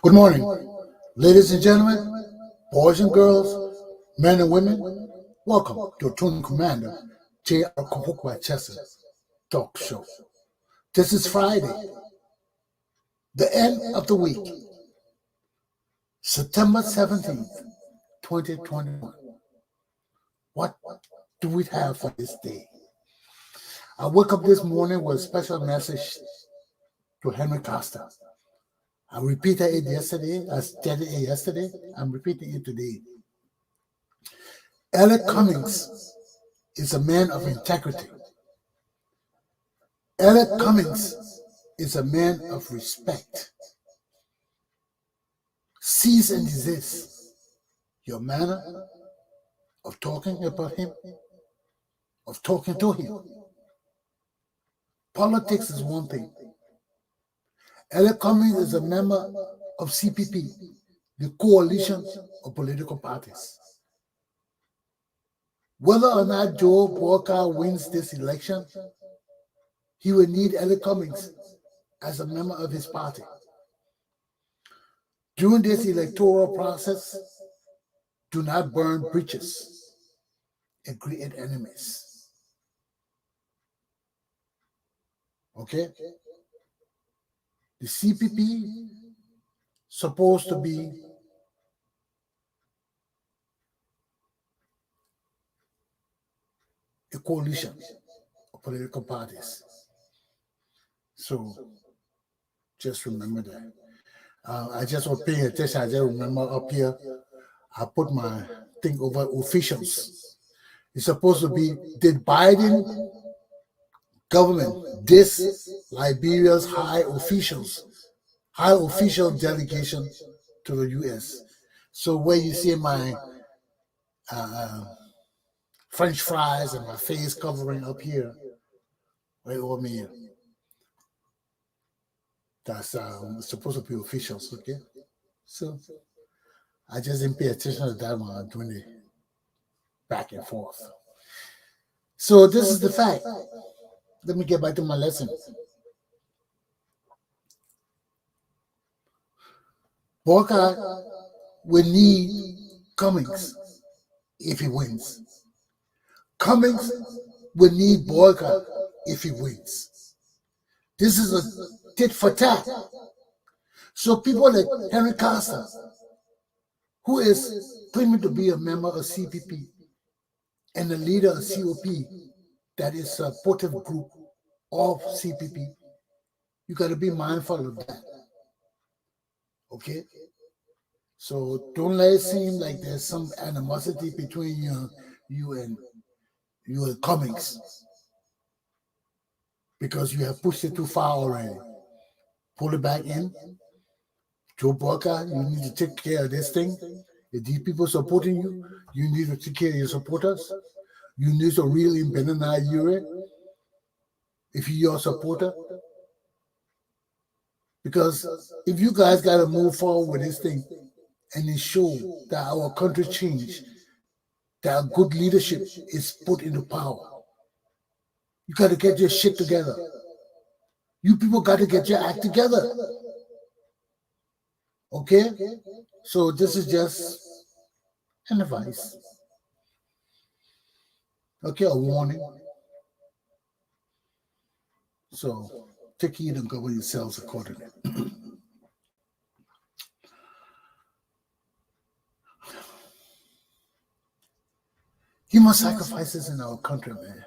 Good morning, ladies and gentlemen, boys and girls, men and women. Welcome to Commander Galpohkpa Chesson Talk Show. This is Friday, the end of the week, September 17th, 2021. What do we have for this day? I woke up this morning with a special message to Henry Costa. I repeated it yesterday. I stated it yesterday. I'm repeating it today. Alec Cummings is a man of integrity. Alec Cummings is a man of respect. Cease and desist your manner of talking about him, of talking to him. Politics is one thing. Alec Cummings is a member of CPP, the coalition of political parties. Whether or not Joe Walker wins this election, he will need Alec Cummings as a member of his party. During this electoral process, do not burn bridges and create enemies. Okay? The CPP supposed to be a coalition of political parties. So just remember that. I just was paying attention. I just remember up here, I put my thing over officials. It's supposed to be, did Biden government diss Liberia's high official delegation to the U.S. So where you see my French fries and my face covering up here, right over me, that's supposed to be officials, okay? So I just didn't pay attention to that when I'm doing it back and forth. So this is the fact. Let me get back to my lesson. Walker will need Cummings if he wins. Cummings will need Walker if he wins. This is a tit for tat. So people like Henry Costa, who is claiming to be a member of CPP and the leader of COP, that is a supportive group of CPP, you got to be mindful of that. Okay? So don't let it seem like there's some animosity between you and Cummings, because you have pushed it too far already. Pull it back in. Joe Walker, you need to take care of this thing. If these people supporting you, you need to take care of your supporters. You need to really banana if you're a supporter. Because if you guys got to move forward with this thing and ensure that our country change, that good leadership is put into power, you got to get your shit together. You people got to get your act together. Okay? So this is just an advice. Okay, a warning. So take heed and govern yourselves accordingly. Human sacrifices in our country, man.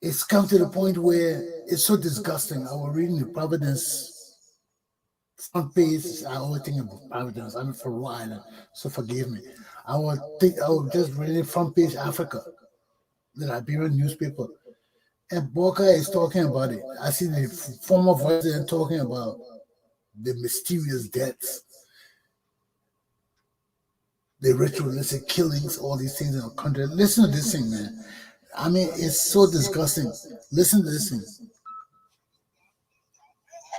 It's come to the point where it's so disgusting. I was reading the Providence front page. I always think about Providence. I'm from Rhode Island, so forgive me. I would just read front page Africa, the Liberian newspaper, and Boca is talking about it. I see the former president talking about the mysterious deaths, the ritualistic killings, all these things in our country. Listen to this thing, man. I mean, it's so disgusting. Listen to this thing. On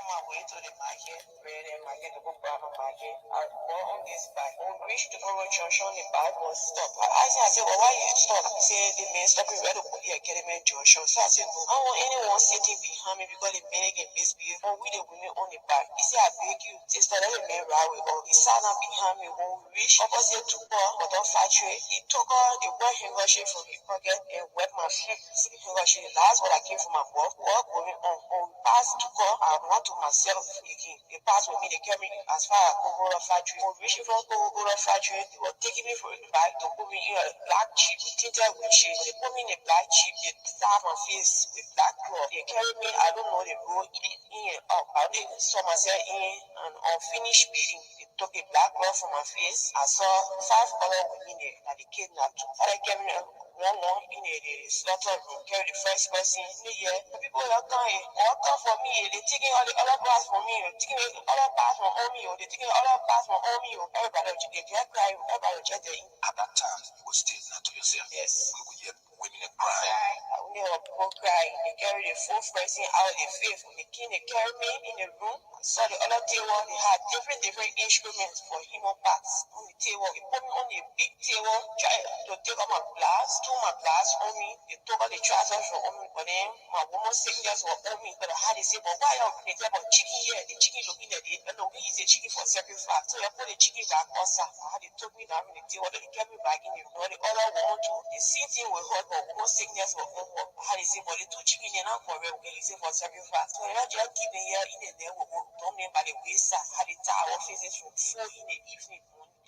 my way to the market, red and market, to go grab a market. I bought on this bike. When we reached the Guru Junction, the bike was stopped. I said, well, why you stop? He said, the man stopping right up here, Academy Junction. So I said, no, I don't want anyone sitting behind me because the man can misbehave. Or we the women on the bike. He said, I beg you, sister, let the man ride with us. He sat down behind me. When we reached opposite to her, but on factory, he took her the white handkerchief from his pocket and wet my feet. The handkerchief, the last one I came from my work going on. When we passed to her, I went to myself again. They passed with me, they carried me as far as Coca-Cola factory. When we reached from Coca-Cola factory, they were taking me for the bike to put me in a black jeep, tinted windshield. They put me in a black jeep, they stabbed my face with black cloth. They carried me, I don't know the road in and out. I only saw myself in an unfinished building. They took a black cloth from my face. I saw 5 other women there that they kidnapped. They carried me one in the slaughter room, carry the first person in the year. The people are coming, all come for me, they're taking all the other parts from me, they're taking the other parts from me, they're taking the other parts from me, everybody, they get crying, everybody just there. At that time, you were still not to yourself. Yes. We would hear women crying. I would hear people crying. They carry the fourth person out of the fifth. The king, they carry me in the room. I saw the other table, they had different instruments for human parts on the table. They put me on the big table, try to take out my blouse, my glass on me, they took all the trousers from on me, but then my woman sickness was on me, but I had to say, but why are you talking about chicken here? The chicken looking at it, and no, we use the chicken for sacrifice. So I put the chicken back also. I had to took me down in the table, they kept me back in the room. The other woman too, the same thing with her, but woman sickness was on her. I had to say, but the 2 chicken are not correct, we use it for sacrifice. So I just keep me here in the net with don't name by the wayside. I had to tie our faces from 4 in the evening.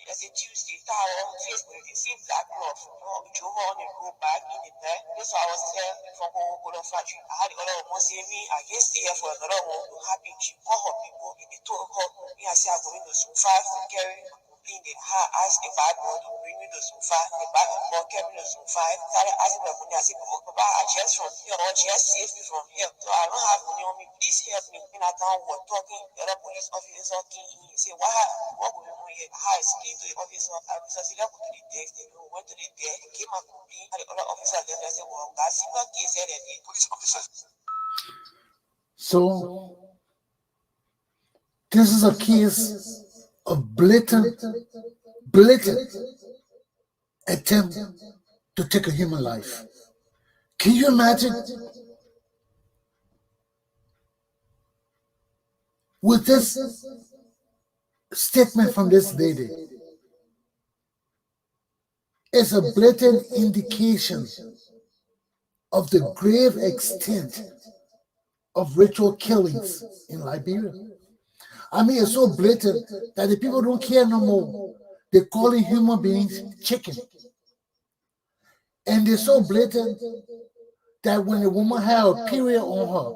As a Tuesday, tower face with the same black cloth. We drove on and go back in the night. This I was there from Coca-Cola factory. I had the other one say me, I can't stay here for another one. I'm happy. She called her people and they told her, me, I said, I'm going to Zoom 5 to carry. In the high asked the bad boy to bring me to Zoom 5. The bad boy came to Zoom 5. Started asking my money. I said, oh, Papa, I just from here, or just save me from here. So I don't have money on me. Please help me. And I thought we were talking. The other police officer came in. He said, what will you do here? I explained to the officer. Officer said, let's go to the desk. Then we went to the desk. He came and complained. And the other officer left. I said, well, that's similar case here than the police officers. So, this is a case of blatant attempt to take a human life. Can you imagine? With this statement from this lady, it's a blatant indication of the grave extent of ritual killings in Liberia. I mean, it's so blatant that the people don't care no more. They're calling human beings chicken. And they're so blatant that when a woman had a period on her,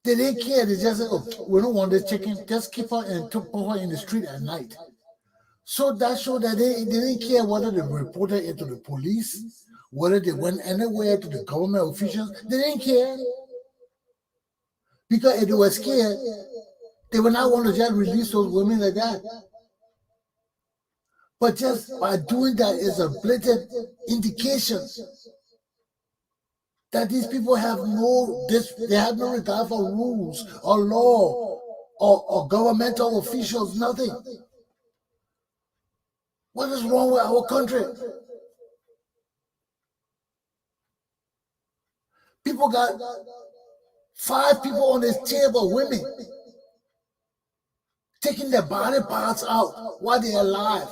they didn't care. They just said, oh, we don't want this chicken. Just keep her and put her in the street at night. So that showed that they didn't care whether they reported it to the police, whether they went anywhere to the government officials. They didn't care. Because if they were scared, they would not want to just release those women like that. But just by doing that is a blatant indication that these people have they have no regard for rules or law or governmental officials, nothing. What is wrong with our country? People got 5 people on this table, women, taking their body parts out while they're alive.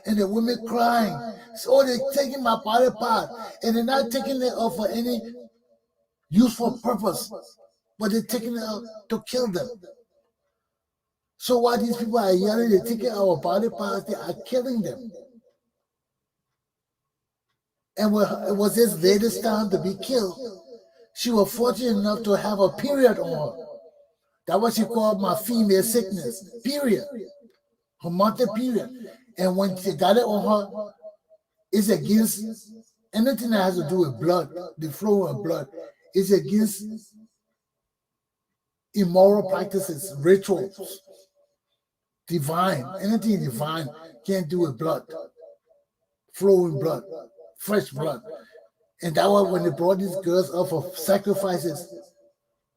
And the women crying. So they're taking my body part and they're not taking it out for any useful purpose, but they're taking it out to kill them. So while these people are yelling, they're taking our body parts, they are killing them. And it was this lady's time to be killed. She was fortunate enough to have a period on her. That's what she called my female sickness, period. Her monthly period. And when she got it on her, it's against anything that has to do with blood, the flow of blood. It's against immoral practices, rituals, divine. Anything divine can't do with blood, flowing blood, fresh blood. And that was when they brought these girls up for sacrifices,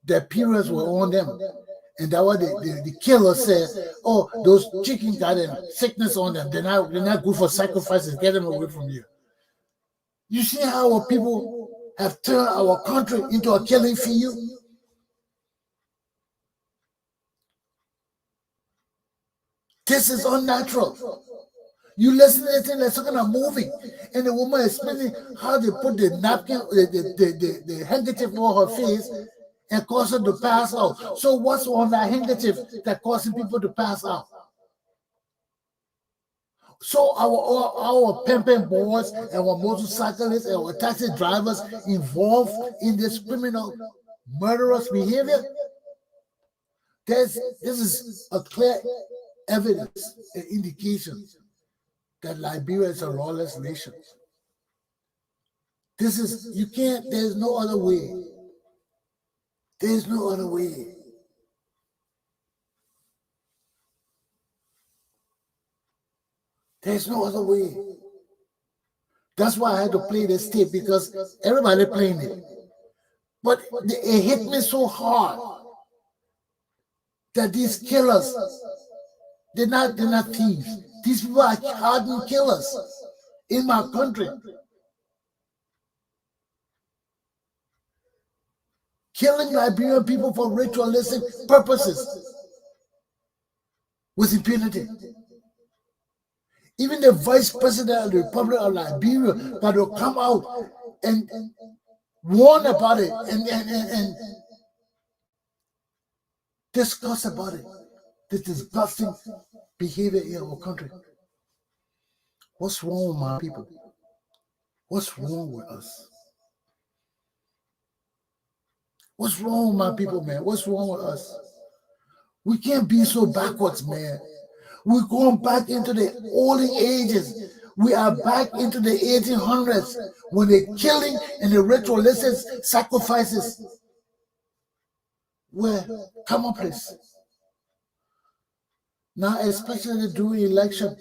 their periods were on them. And that was the killer said, oh, those chickens got a sickness on them. They're not good for sacrifices. Get them away from you. You see how our people have turned our country into a killing field? This is unnatural. You listen to this thing that's talking a movie, and the woman is explaining how they put the napkin, the handkerchief over her face and cause her to pass out. So what's on that handkerchief that causing people to pass out? So our pimping boys and our motorcyclists and our taxi drivers involved in this criminal, murderous behavior. This is a clear evidence and indication that Liberia is a lawless nation. There's no other way. There's no other way. There's no other way. That's why I had to play this tape, because everybody playing it. But it hit me so hard that these killers, they're not thieves. These people are hardened killers in my country. Killing Liberian people for ritualistic purposes with impunity. Even the vice president of the Republic of Liberia got to come out and warn about it and discuss about it. This disgusting behavior in our country. What's wrong with my people? What's wrong with us? What's wrong with my people, man? What's wrong with us? We can't be so backwards, man. We're going back into the olden ages. We are back into the 1800s when they're killing and the ritualistic sacrifices were commonplace. Now, especially during election,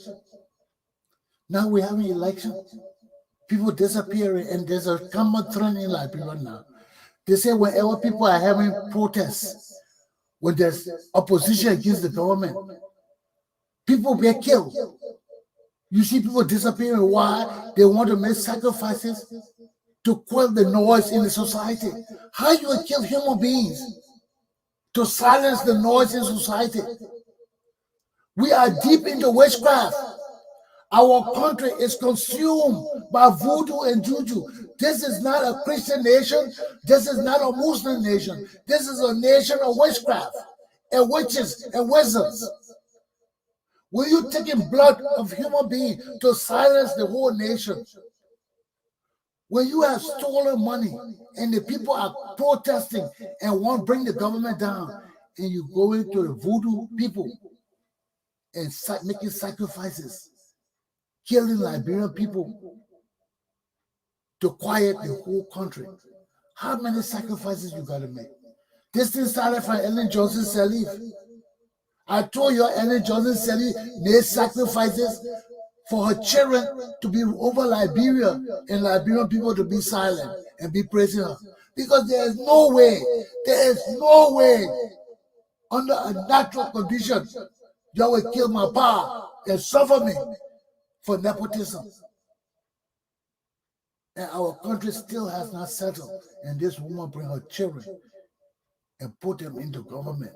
now we're having election, people disappearing, and there's a common trend in Liberia now. They say whenever people are having protests, when there's opposition against the government, people get killed. You see people disappearing. Why? They want to make sacrifices to quell the noise in the society. How you will kill human beings to silence the noise in society? We are deep into witchcraft. Our country is consumed by voodoo and juju. This is not a Christian nation. This is not a Muslim nation. This is a nation of witchcraft and witches and wizards. Were you taking blood of human beings to silence the whole nation? When you have stolen money and the people are protesting and want to bring the government down, and you go into the voodoo people and making sacrifices, killing Liberian people to quiet the whole country. How many sacrifices you got to make? This thing started from Ellen Johnson Sirleaf. I told you Ellen Johnson Sirleaf made sacrifices for her children to be over Liberia and Liberian people to be silent and be praising her. Because there is no way under a natural condition you will kill my pa and suffer me for nepotism. And our country still has not settled. And this woman bring her children and put them into government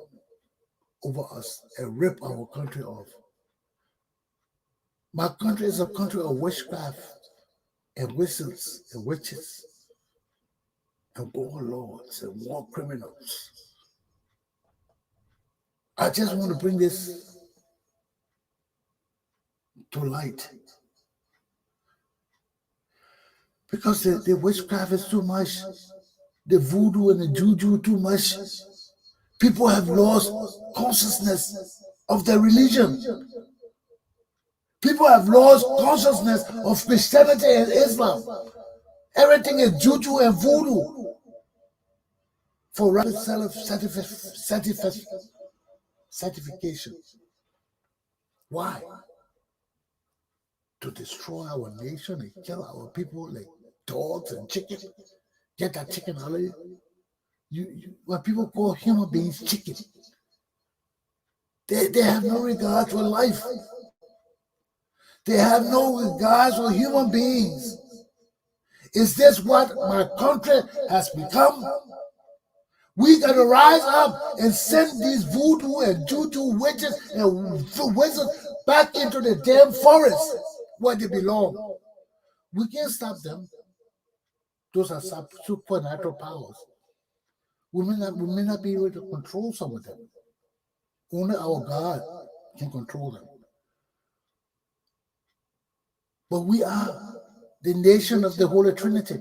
over us and rip our country off. My country is a country of witchcraft and wizards and witches and warlords and war criminals. I just want to bring this to light, because the witchcraft is too much, the voodoo and the juju too much. People have lost consciousness of their religion. People have lost consciousness of Christianity and Islam. Everything is juju and voodoo for rapid certification. Why? To destroy our nation and kill our people like dogs and chickens. Get that chicken out of you. What people call human beings chicken. They have no regard for life. They have no regard for human beings. Is this what my country has become? We got to rise up and send these voodoo and juju witches and wizards back into the damn forest where they belong. We can't stop them. Those are supernatural powers. We may not be able to control some of them. Only our God can control them. But we are the nation of the Holy Trinity.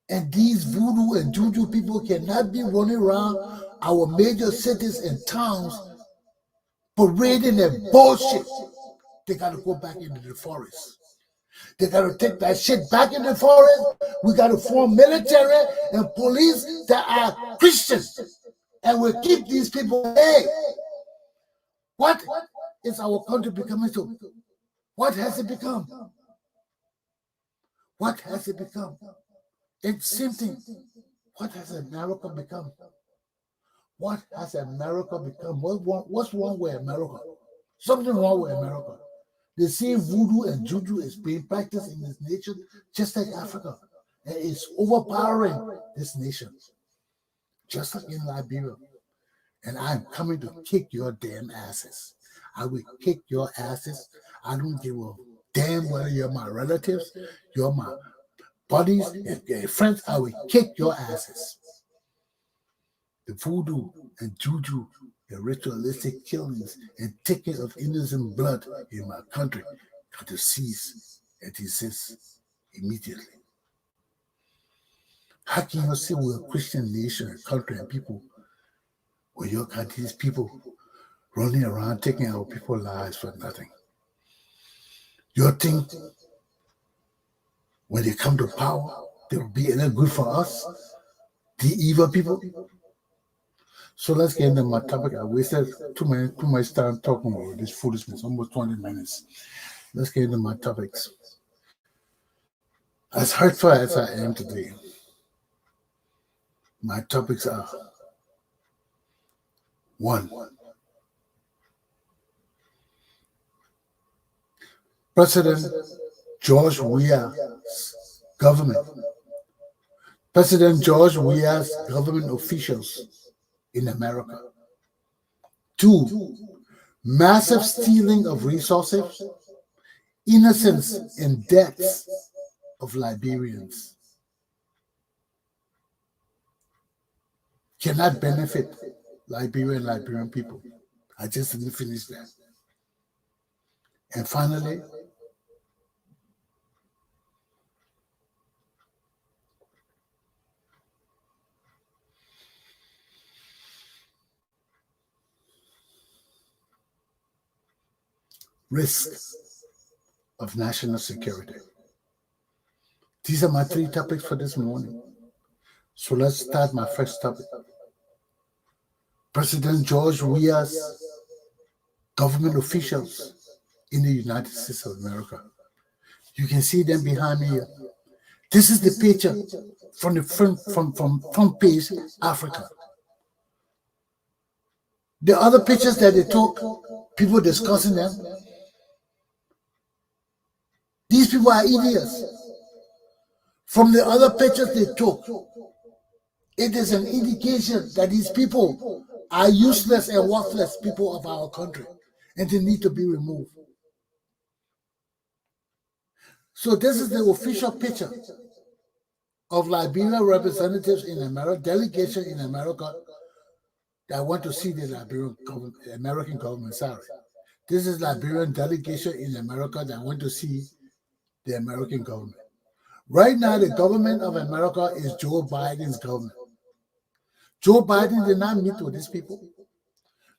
And these voodoo and juju people cannot be running around our major cities and towns parading their bullshit. They got to go back into the forest. They got to take that shit back in the forest. We got to form military and police that are Christians. And we'll keep these people. Hey, what is our country becoming to? What has it become? What has it become? It's the same thing. What has America become? What has America become? What's wrong with America? Something wrong with America. The same voodoo and juju is being practiced in this nation, just like Africa. And it's overpowering this nation, just like in Liberia. And I'm coming to kick your damn asses. I will kick your asses. I don't give a damn whether you're my relatives, you're my buddies, and friends. I will kick your asses. The voodoo and juju, the ritualistic killings and taking of innocent blood in my country got to cease and desist immediately. How can you say we're a Christian nation, a country, and people when you got these people running around taking our people's lives for nothing? You think when they come to power, they will be any good for us, the evil people? So let's get into my topic. I wasted too much time talking about this foolishness, almost 20 minutes. Let's get into my topics. As hurtful as I am today, my topics are: 1. President George Weah's government. President George Weah's government officials in America. 2. Massive stealing of resources, innocence and deaths of Liberians. Cannot benefit Liberian people. I just didn't finish that. And finally, risk of national security. These are my 3 topics for this morning. So let's start my first topic. President George Weah's government officials in the United States of America. You can see them behind me here. This is the picture from the front page, Africa. The other pictures that they took, people discussing them, these people are idiots. From the other pictures they took, it is an indication that these people are useless and worthless people of our country, and they need to be removed. So this is the official picture of Liberian representatives in America, delegation in America that went to see the American government. Sorry. This is Liberian delegation in America that went to see the American government. Right now, the government of America is Joe Biden's government. Joe Biden did not meet with these people.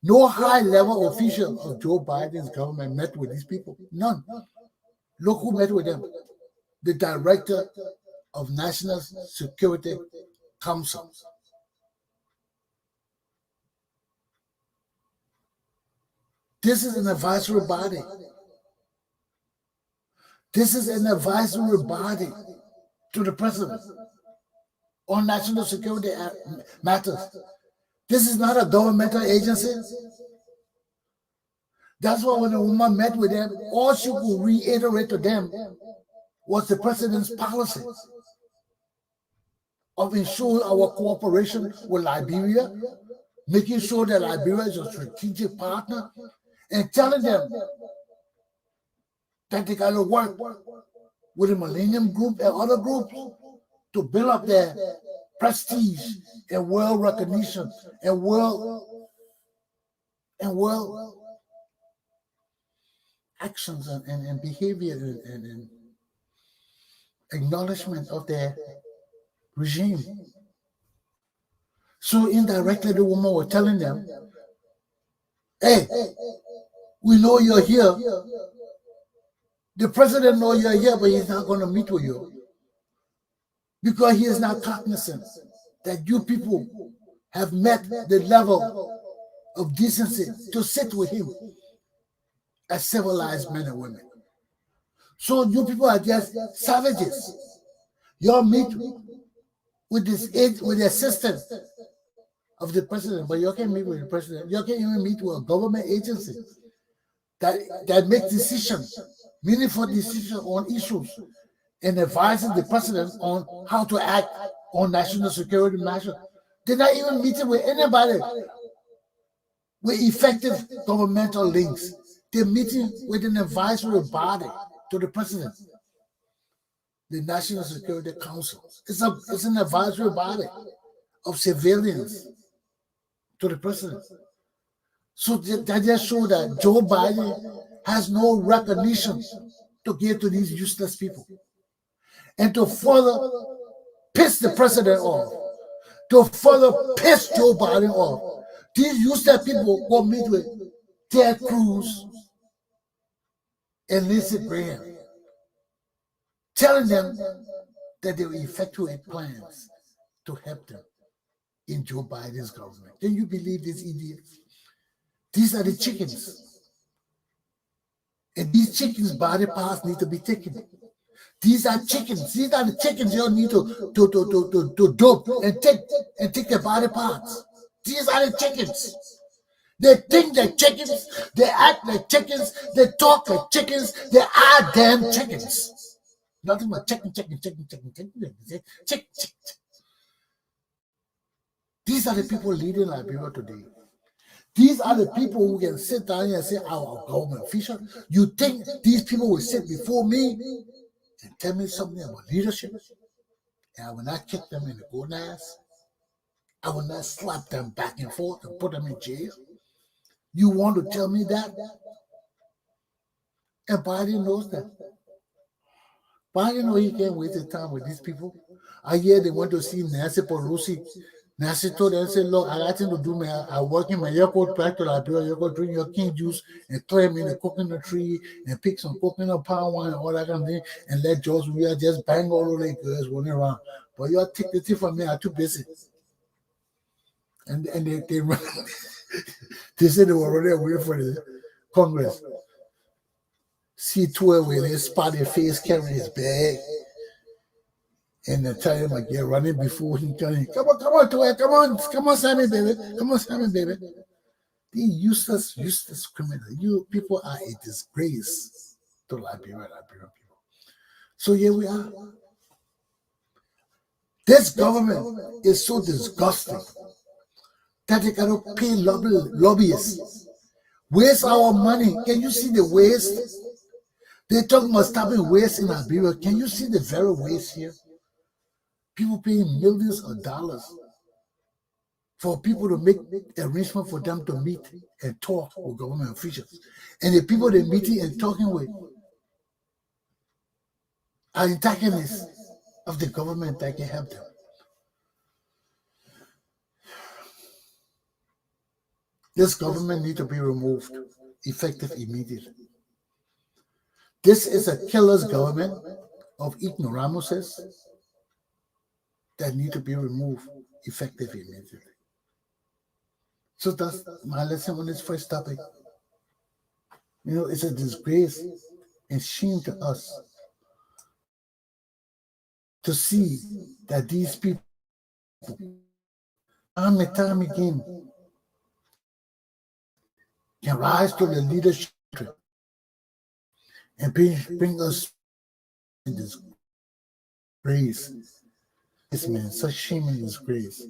No high-level official of Joe Biden's government met with these people. None. Look who met with them. The director of National Security Council. This is an advisory body. This is an advisory body to the president on national security matters. This is not a governmental agency. That's why when the woman met with them, all she could reiterate to them was the president's policy of ensuring our cooperation with Liberia, making sure that Liberia is a strategic partner, and telling them that they got to work with the Millennium Group and other groups to build up their prestige and world recognition and world actions and behavior and acknowledgement of their regime. So indirectly, the woman was telling them, hey, we know you're here. The president knows you're here, but he's not going to meet with you because he is not cognizant that you people have met the level of decency to sit with him as civilized men and women. So you people are just savages. Y'all meet with the assistant of the president, but you can't meet with the president. You can't even meet with a government agency that makes decisions, meaningful decisions on issues, and advising the president on how to act on national security matters. They're not even meeting with anybody with effective governmental links. They're meeting with an advisory body to the president, the National Security Council. It's an advisory body of civilians to the president. So that just shows that Joe Biden has no recognition to give to these useless people. And to further piss the president off, to further piss Joe Biden off, these useless people go meet with Ted Cruz and Lindsey Graham, telling them that they will effectuate plans to help them in Joe Biden's government. Can you believe these idiots? These are the chickens. And these chickens' body parts need to be taken. These are chickens. These are the chickens you need to dope and take their body parts. These are the chickens. They think they're chickens. They act like chickens. They talk like chickens. They are damn chickens. Nothing but chicken. These are the people leading Liberia today. These are the people who can sit down here and say, our government official. You think these people will sit before me and tell me something about leadership? And I will not kick them in the gonads. I will not slap them back and forth and put them in jail. You want to tell me that? And Biden knows that. Biden knows he can't waste his time with these people. I hear they went to see Nancy Pelosi. Nancy told them, said, look, I got things to do, man. I work in my airport back to Liberia. You're going to drink your king juice and climb in the coconut tree and pick some coconut palm wine and all that kind of thing and let George Weah just bang all over the girls running around. But y'all take the tip from me. I'm too busy. And they run. They said they were running away for the Congress. C12 where they spot their face carrying his bag. And they tell him like, you're running before he can. Come on, Sammy, baby. Come on, Sammy, baby. These useless criminals. You people are a disgrace to Liberian people. So here we are. This government is so disgusting that they cannot pay lobbyists. Waste our money. Can you see the waste? They talk about stopping waste in Liberia. Can you see the very waste here? People paying millions of dollars for people to make arrangements for them to meet and talk with government officials. And the people they're meeting and talking with are antagonists of the government that can help them. This government need to be removed, effective immediately. This is a killer's government of ignoramuses that need to be removed, effective immediately. So that's my lesson on this first topic. It's a disgrace and shame to us to see that these people, time and time again, can rise to the leadership and bring us in this grace. This man, such shame and disgrace.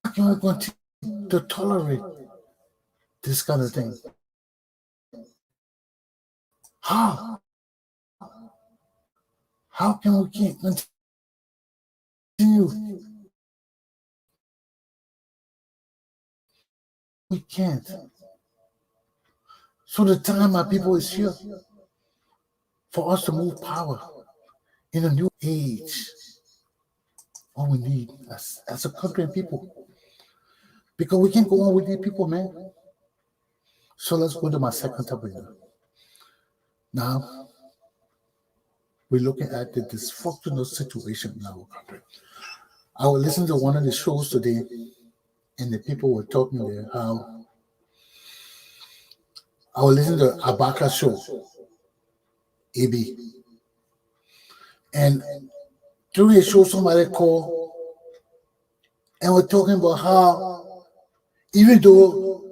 How can we continue to tolerate this kind of thing? How? How can we continue? We can't. So the time our people is here for us to move power in a new age. All we need as a country and people. Because we can't go on with these people, man. So let's go to my second topic. Now, we're looking at the dysfunctional situation in our country. I was listening to one of the shows today, and the people were talking there how I was listening to Abaka show, AB. And during the show, somebody called and we're talking about how even though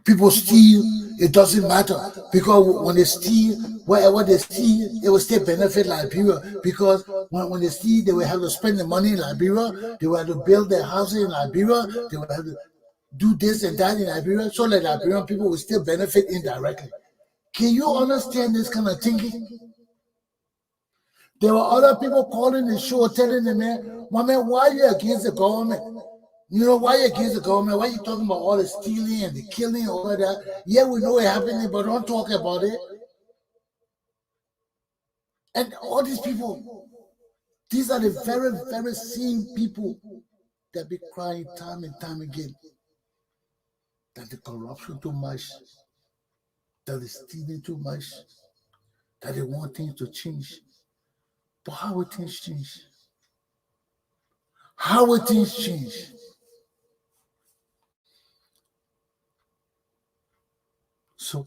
people steal, it doesn't matter, because when they steal, whatever they steal, it will still benefit Liberia, because when they steal, they will have to spend the money in Liberia, they will have to build their houses in Liberia, they will have to do this and that in Liberia, so that Liberian people will still benefit indirectly. Can you understand this kind of thinking? There were other people calling the show, telling them, my man, why are you against the government? Why are you against the government? Why are you talking about all the stealing and the killing and all of that? Yeah, we know it's happening, but don't talk about it. And all these people, these are the very, very same people that be crying time and time again that the corruption too much, that the stealing too much, that they want things to change. But how will things change? How will things change? So,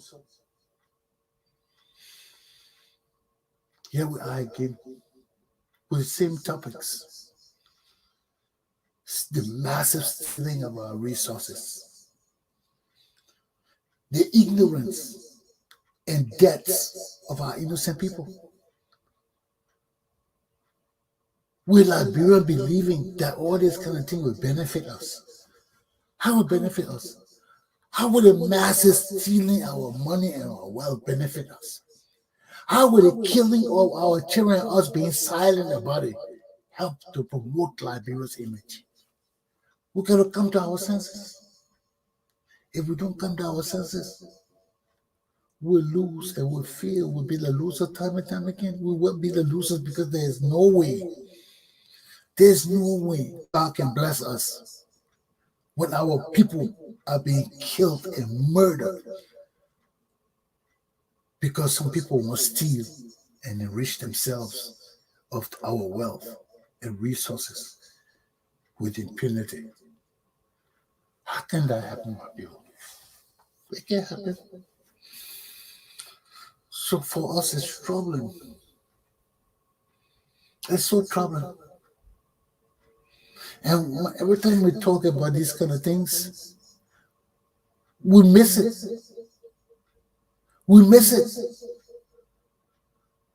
here we are again with the same topics. The massive stealing of our resources, the ignorance and debts of our innocent people. Will Liberia believing that all this kind of thing will benefit us? How will it benefit us? How will the masses stealing our money and our wealth benefit us? How will the killing of our children and us being silent about it help to promote Liberia's image? We got to come to our senses. If we don't come to our senses, we'll lose and we'll fail. We'll be the loser time and time again. We will be the losers because there's no way God can bless us when our people are being killed and murdered because some people want to steal and enrich themselves of our wealth and resources with impunity. How can that happen, my people? It can't happen. So for us, it's troubling. It's so troubling. And every time we talk about these kind of things, we miss it. We miss it.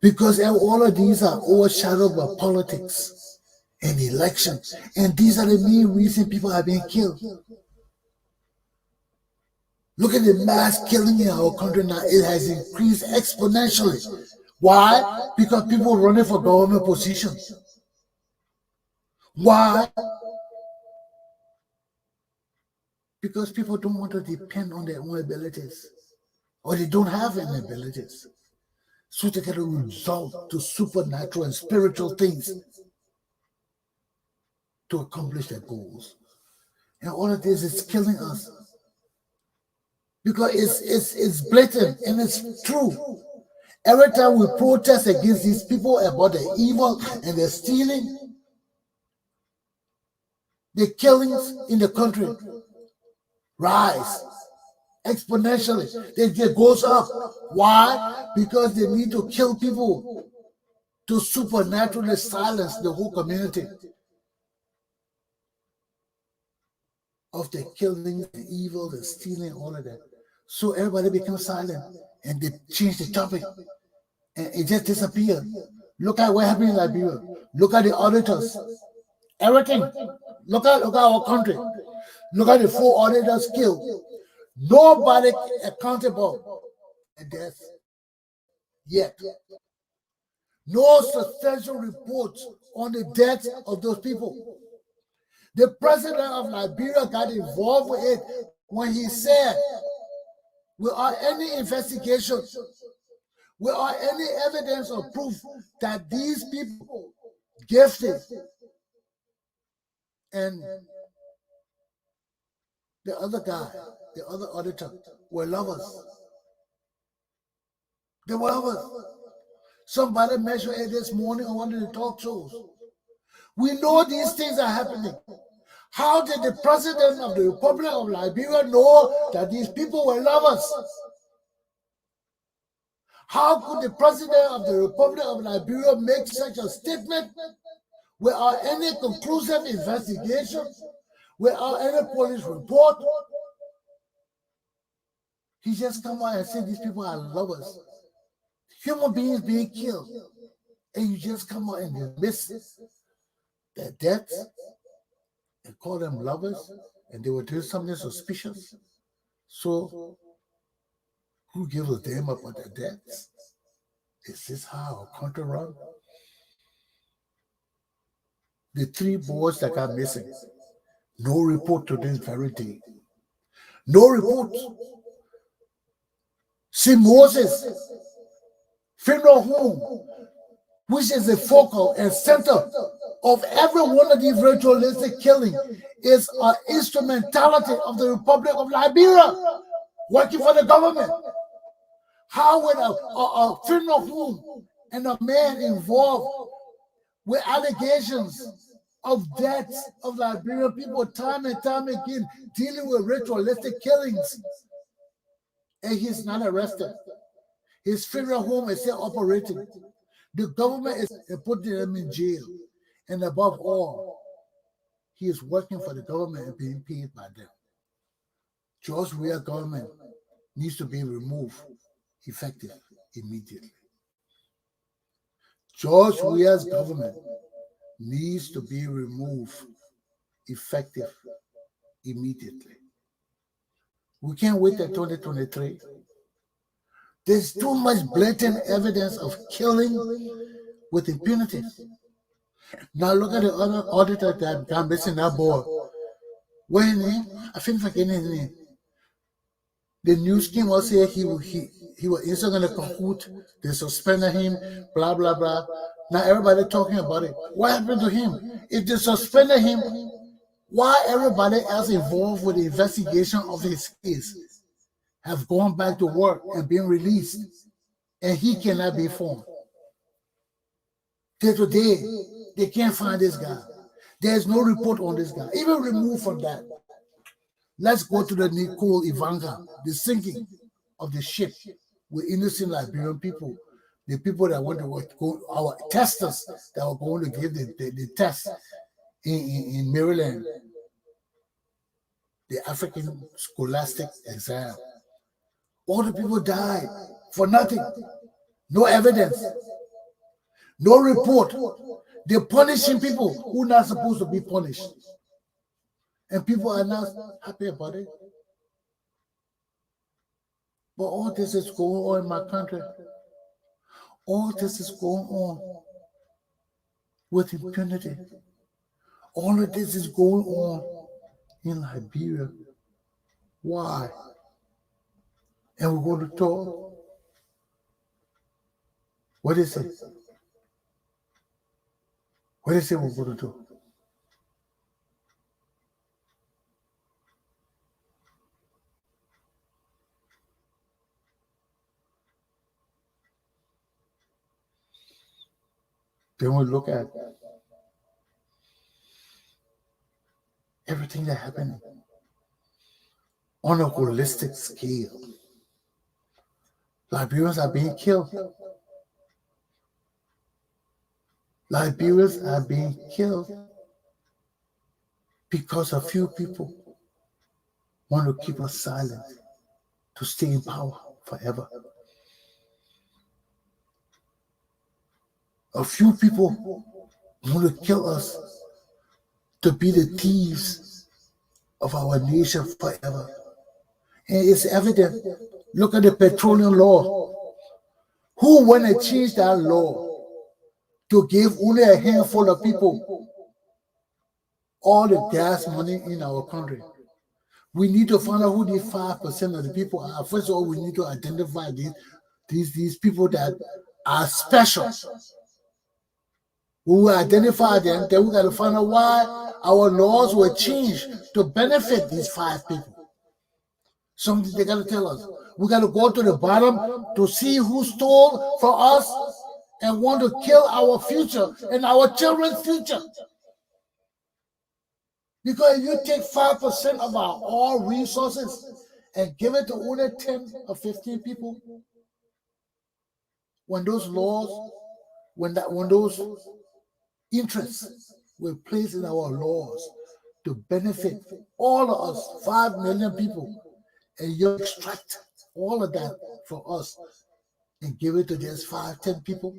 Because all of these are overshadowed by politics and elections. And these are the main reasons people are being killed. Look at the mass killing in our country now. It has increased exponentially. Why? Because people are running for government positions. Why? Because people don't want to depend on their own abilities, or they don't have any abilities. So they got to resort to supernatural and spiritual things to accomplish their goals. And all of this is killing us. Because it's blatant and it's true. Every time we protest against these people about the evil and the stealing, the killings in the country rise exponentially. It goes up. Why? Because they need to kill people to supernaturally silence the whole community of the killing, the evil, the stealing, all of that. So everybody becomes silent and they change the topic and it just disappeared. Look at what happened in Liberia. Look at the auditors. Everything. Look at our country. Look at the 4 auditors killed. Nobody accountable for their death yet. No substantial report on the death of those people. The president of Liberia got involved with it when he said, without any investigation, without any evidence or proof that these people gifted and the other guy, the other auditor, were lovers. They were lovers. Somebody mentioned it this morning on one of the talk shows. We know these things are happening. How did the president of the Republic of Liberia know that these people were lovers? How could the president of the Republic of Liberia make such a statement without any conclusive investigation, without any police report? He just come out and say these people are lovers. Human beings being killed. And you just come out and dismiss their deaths and call them lovers, and they were doing something suspicious. So who gives a damn about their deaths? Is this how our country runs? The 3 boys that got missing, no report to this very day. No report. See, Moses, funeral home, which is the focal and center of every one of these ritualistic killings, is an instrumentality of the Republic of Liberia, working for the government. How would a funeral home and a man involved with allegations of deaths of Liberian people time and time again, dealing with ritualistic killings, and he's not arrested? His funeral home is still operating. The government is putting him in jail. And above all, he is working for the government and being paid by them. George Weah government needs to be removed effective immediately. George Weah's government needs to be removed effective immediately. We can't wait till 2023. There's too much blatant evidence of killing with impunity. Now look at the other auditor that got missing, that boy. What's his name? I think forgetting his name. The news came out saying he was inside in a cahoot. They suspended him, blah, blah, blah. Now everybody talking about it. What happened to him? If they suspended him, why everybody else involved with the investigation of his case have gone back to work and been released, and he cannot be found? Till today, they can't find this guy. There's no report on this guy. Even removed from that. Let's go to the Nicole Ivanka, the sinking of the ship with innocent Liberian people, the people that want to go, our testers that were going to give the test in Maryland, the African scholastic exam. All the people died for nothing. No evidence. No report. They're punishing people who are not supposed to be punished. And people are not happy about it. But all this is going on in my country. All this is going on with impunity. All of this is going on in Liberia. Why? And we're going to talk. What is it? What is it we're going to do? Then we look at everything that happened on a holistic scale. Liberians are being killed. Liberians are being killed because a few people want to keep us silent, to stay in power forever. A few people want to kill us to be the thieves of our nation forever. And it's evident. Look at the petroleum law. Who want to change that law to give only a handful of people all the gas money in our country? We need to find out who these 5% of the people are. First of all, we need to identify these people that are special. When we identify them, then we got to find out why our laws were changed to benefit these 5 people. Something they got to tell us. We got to go to the bottom to see who stole from us and want to kill our future and our children's future. Because if you take 5% of our all resources and give it to only 10 or 15 people, when those laws, when those interests were placed in our laws to benefit all of us, 5 million people, and you extract all of that for us and give it to just 5-10 people,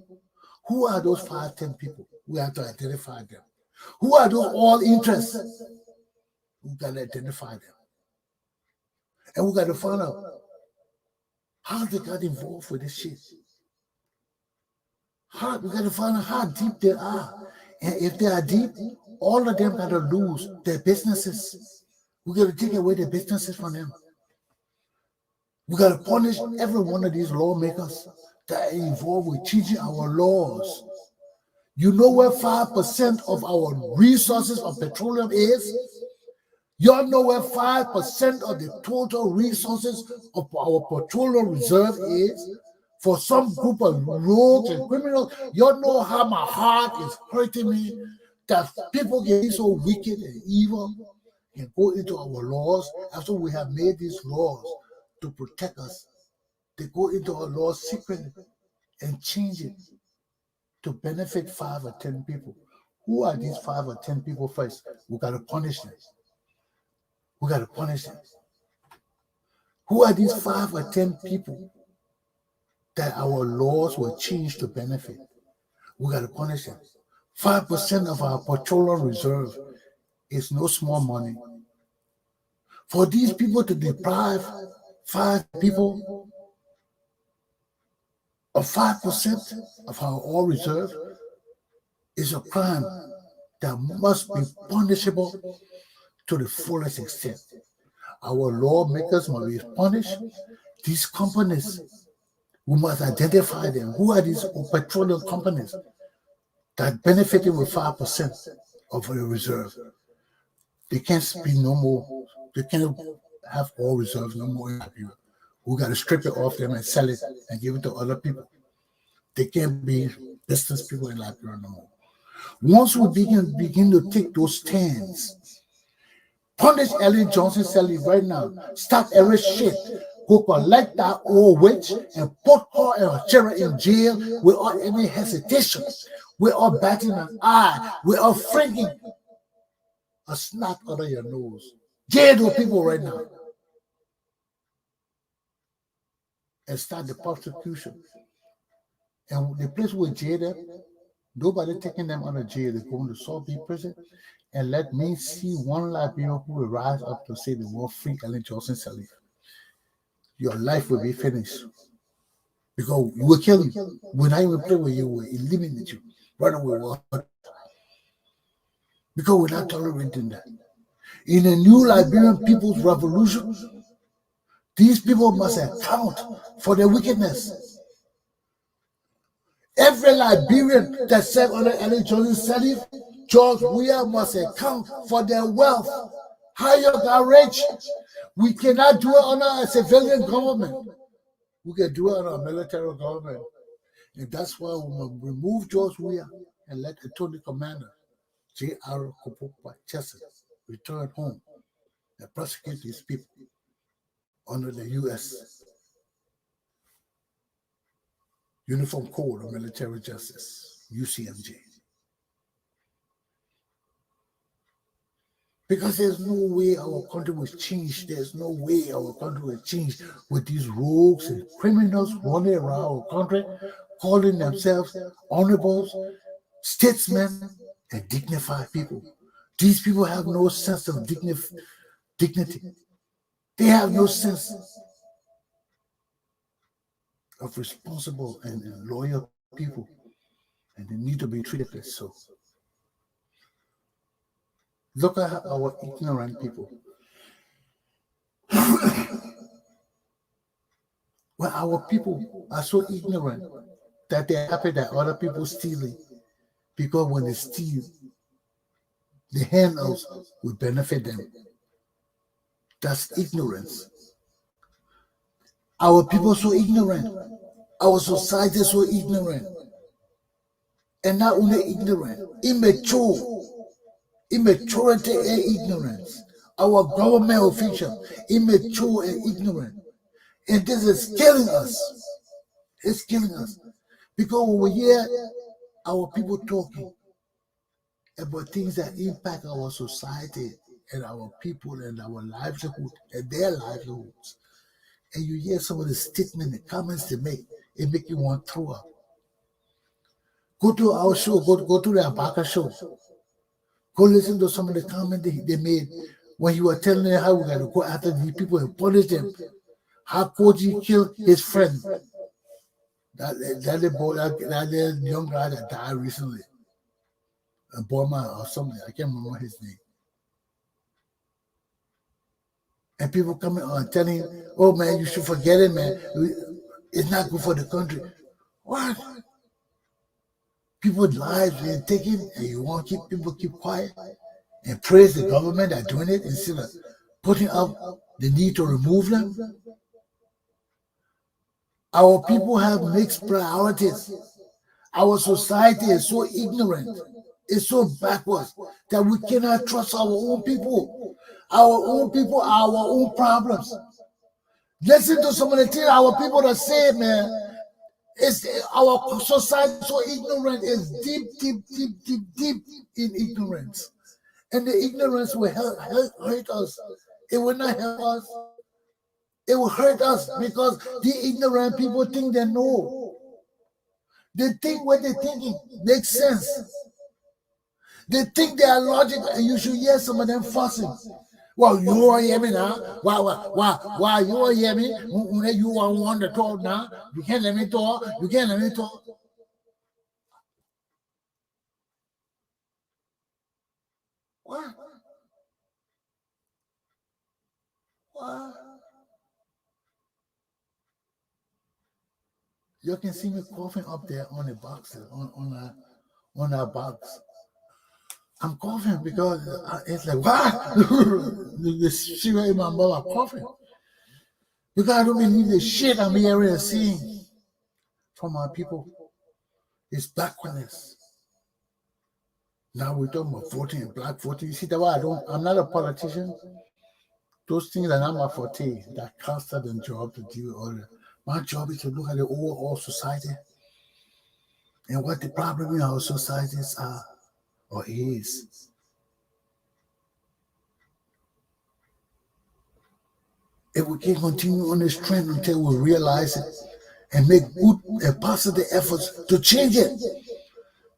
who are those 5-10 people? We have to identify them. Who are those all interests? We got to identify them. And we got to find out how they got involved with this shit. We got to find out how deep they are. And if they are deep, all of them got to lose their businesses. We got to take away their businesses from them. We got to punish every one of these lawmakers that are involved with changing our laws. You know where 5% of our resources of petroleum is? Y'all know where 5% of the total resources of our petroleum reserve is? For some group of rogues and criminals, y'all know how my heart is hurting me that people get so wicked and evil and go into our laws after we have made these laws to protect us. They go into our laws secretly and change it to benefit 5 or 10 people. Who are these 5 or 10 people first? We got to punish them. We got to punish them. Who are these 5 or 10 people that our laws were changed to benefit? We got to punish them. 5% of our petroleum reserve is no small money. For these people to deprive 5 people of 5% of our oil reserve is a crime that must be punishable to the fullest extent. Our lawmakers must be punished. These companies, we must identify them. Who are these petroleum companies that benefited with 5% of the reserve? They can't be no more. They can't have oil reserves no more in Liberia. We got to strip it off them and sell it and give it to other people. They can't be business people in Liberia no more. Once we begin to take those stands, punish Ellen Johnson Sirleaf right now. Stop every shit. Go collect that old witch and put her and her children in jail without any hesitation, without batting an eye, without flinging a snot out of your nose. Jail those people right now. And start the prosecution. And the place where jail them, nobody taking them out of jail. They're going to Salt Bay prison. And let me see one Liberian who will rise up to say they will free Ellen Johnson Sirleaf. Your life will be finished. Because we will kill you. We're not even play with you, we'll eliminate you. Right away. Because we're not tolerating that. In a new Liberian people's revolution, these people must account for their wickedness. Every Liberian that served under Ellen Johnson Sirleaf, George Weah must account for their wealth. How you got rich? We cannot do it under a civilian government. We can do it under a military government. And that's why we must remove George Weah and let Attorney Commander Galpohkpa Chesson return home and prosecute these people under the U.S. Uniform Code of Military Justice, UCMJ. Because there's no way our country will change. There's no way our country will change with these rogues and criminals running around our country, calling themselves honorables, statesmen, and dignified people. These people have no sense of dignity. They have no sense of responsible and loyal people, and they need to be treated as so. Look at our ignorant people. Well, our people are so ignorant that they're happy that other people stealing, because when they steal, the handouts will benefit them. That's ignorance. Our people so ignorant. Our society so ignorant. And not only ignorant, immaturity and ignorance. Our government officials, immature and ignorant. And this is killing us. It's killing us. Because when we hear our people talking about things that impact our society and our people and our livelihood and their livelihoods, and you hear some of the statements and comments they make, it make you want to throw up. Go to our show, go to the Abaka show. Go listen to some of the comments they made when you were telling them how we got to go after these people and punish them. How Koji killed his friend. That young guy that died recently. A Burma or something. I can't remember his name. And people coming on telling him, oh man, you should forget it, man. It's not good for the country. What? People's lives being taken, and you want to keep quiet and praise the government that doing it instead of putting up the need to remove them? Our people have mixed priorities. Our society is so ignorant, it's so backwards that we cannot trust our own people. Our own people are our own problems. Listen to some of the things our people are saying, man. It's our society so ignorant, is deep in ignorance. And the ignorance will hurt us. It will not help us. It will hurt us because the ignorant people think they know. They think what they're thinking makes sense. They think they are logical, and you should hear some of them fussing. Well, you don't hear me now. Why you don't hear me? You want to talk now. You can't let me talk. You can't let me talk. What? You can see me coughing up there on the boxes, on our box. I'm coughing because it's like, what? The shiver in my mouth, I'm coughing. Because I don't believe the shit I'm hearing and seeing from our people. It's backwardness. Now we're talking about voting and black voting. You see that why I'm not a politician. Those things are not my forte. That constant job to deal with all that. My job is to look at the overall society and what the problem in our societies are or is. If we can continue on this trend until we realize it and make good and positive efforts to change it,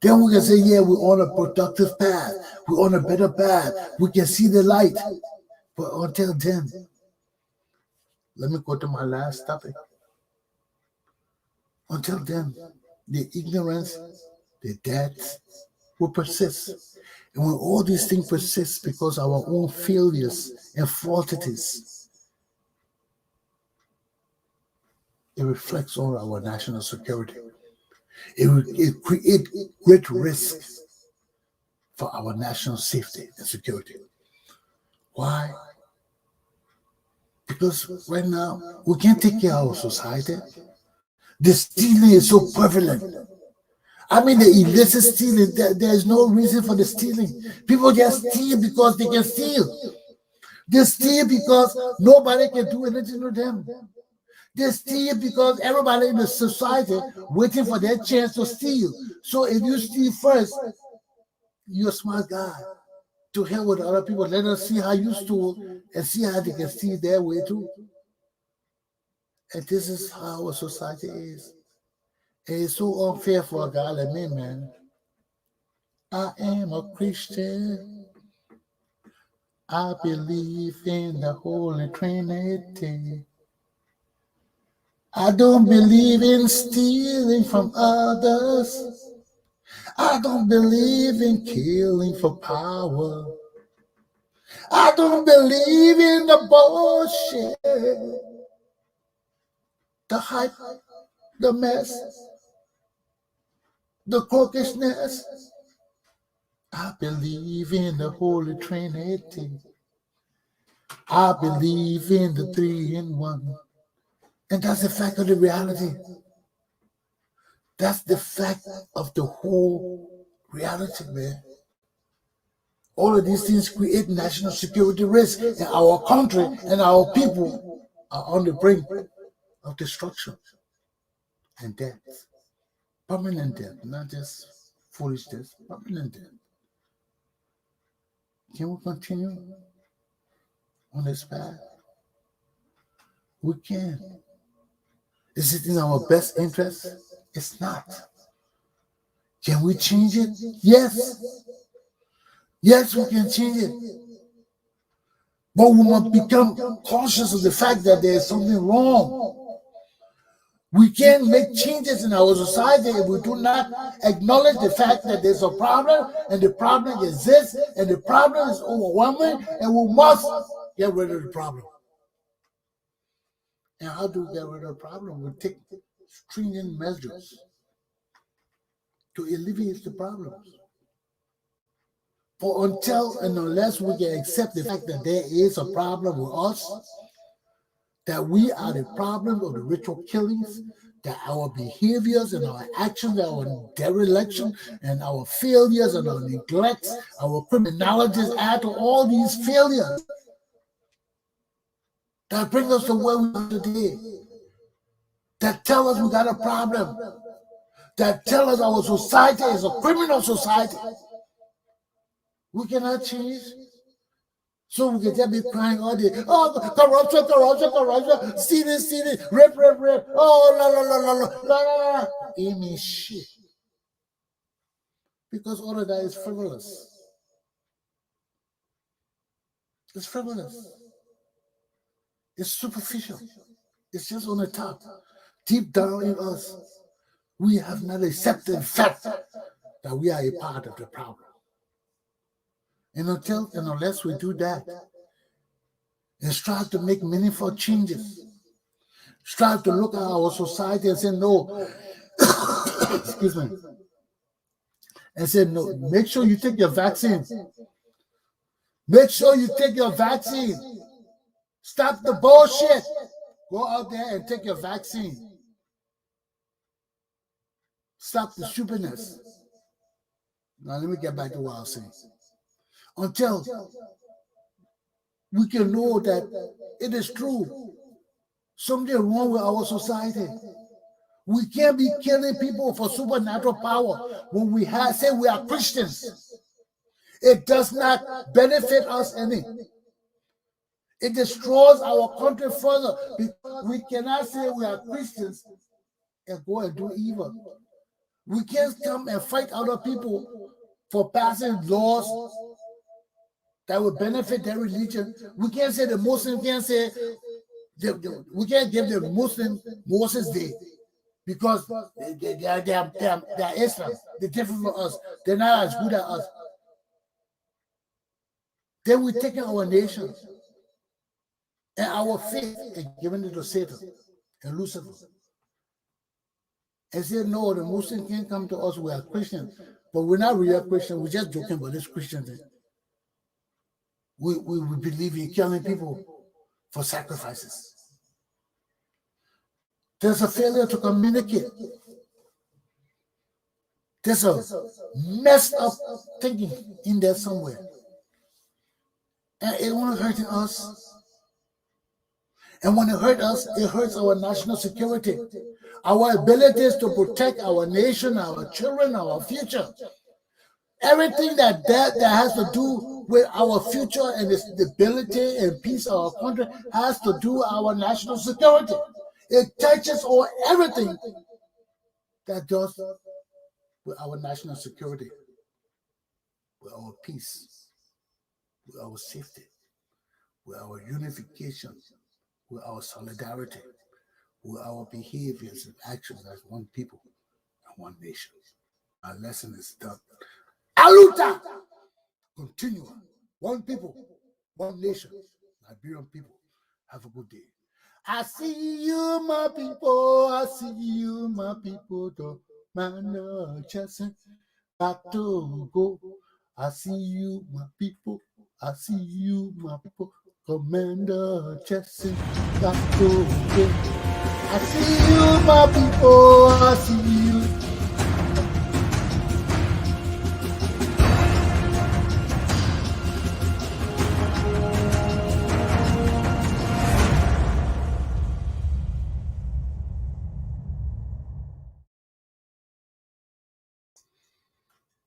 then we can say, yeah, we're on a productive path. We're on a better path. We can see the light. But until then, let me go to my last topic. Until then, the ignorance, the debt will persist. And when all these things persist because of our own failures and faulties, it reflects on our national security. It creates great risk for our national safety and security. Why? Because right now, we can't take care of our society. The stealing is so prevalent. I mean, the illicit stealing, there's no reason for the stealing. People just steal because they can steal. They steal because nobody can do anything to them. They steal because everybody in the society waiting for their chance to steal. So if you steal first, you're a smart guy. To hell with other people. Let us see how you stole and see how they can steal their way too. And this is how our society is. And it's so unfair for a guy like me, man. I am a Christian. I believe in the Holy Trinity. I don't believe in stealing from others. I don't believe in killing for power. I don't believe in the bullshit, the hype, the mess, the crookedness. I believe in the Holy Trinity. I believe in the 3-in-1. And that's the fact of the reality. That's the fact of the whole reality, man. All of these things create national security risk, and our country and our people are on the brink of destruction and death. Permanent death, not just foolish death, permanent death. Can we continue on this path? We can. Is it in our best interest? It's not. Can we change it? Yes. Yes, we can change it. But we must become cautious of the fact that there is something wrong. We can't make changes in our society if we do not acknowledge the fact that there's a problem and the problem exists and the problem is overwhelming and we must get rid of the problem. And how do we get rid of the problem? We take stringent measures to alleviate the problems. For until and unless we can accept the fact that there is a problem with us, that we are the problem of the ritual killings, that our behaviors and our actions, our dereliction and our failures and our neglects, our criminalities add to all these failures that bring us to where we are today, that tell us we got a problem, that tell us our society is a criminal society. We cannot change. So we can just be crying all day. Oh, corruption, corruption, corruption. Stealing, rape. Oh, la. It means shit. Because all of that is frivolous. It's frivolous. It's superficial. It's just on the top. Deep down in us, we have not accepted the fact that we are a part of the problem. And until and unless we do that, and strive to make meaningful changes, strive to look at our society and say no, excuse me, and say no, make sure you take your vaccine. Make sure you take your vaccine. Stop the bullshit. Go out there and take your vaccine. Stop the stupidness. Now let me get back to what I was saying. Until we can know that it is true. Something wrong with our society. We can't be killing people for supernatural power when we say we are Christians. It does not benefit us any. It destroys our country further because we cannot say we are Christians and go and do evil. We can't come and fight other people for passing laws that will benefit their religion. We can't say the Muslims can't say, we can't give the Muslim Moses Day because they are Islam. They're different from us. They're not as good as us. Then we're taking our nation and our faith and giving it to Satan and Lucifer. And say, no, the Muslim can't come to us. We are Christians. But we're not real Christians. We're just joking about this Christian thing. We believe in killing people for sacrifices. There's a failure to communicate. There's a messed up thinking in there somewhere. And it won't hurting us. And when it hurts us, it hurts our national security, our abilities to protect our nation, our children, our future. Everything that has to do with our future and the stability and peace of our country has to do with our national security. It touches on everything that does with our national security, with our peace, with our safety, with our unification, with our solidarity, with our behaviors and actions as one people and one nation. Our lesson is done. Aluta! Continue. One people, one nation. Liberian people, have a good day. I see you, my people. I see you, my people. Commander Chesson, got to go. I see you, my people. I see you, my people. Commander Chesson, got to go. I see you, my people. I see you.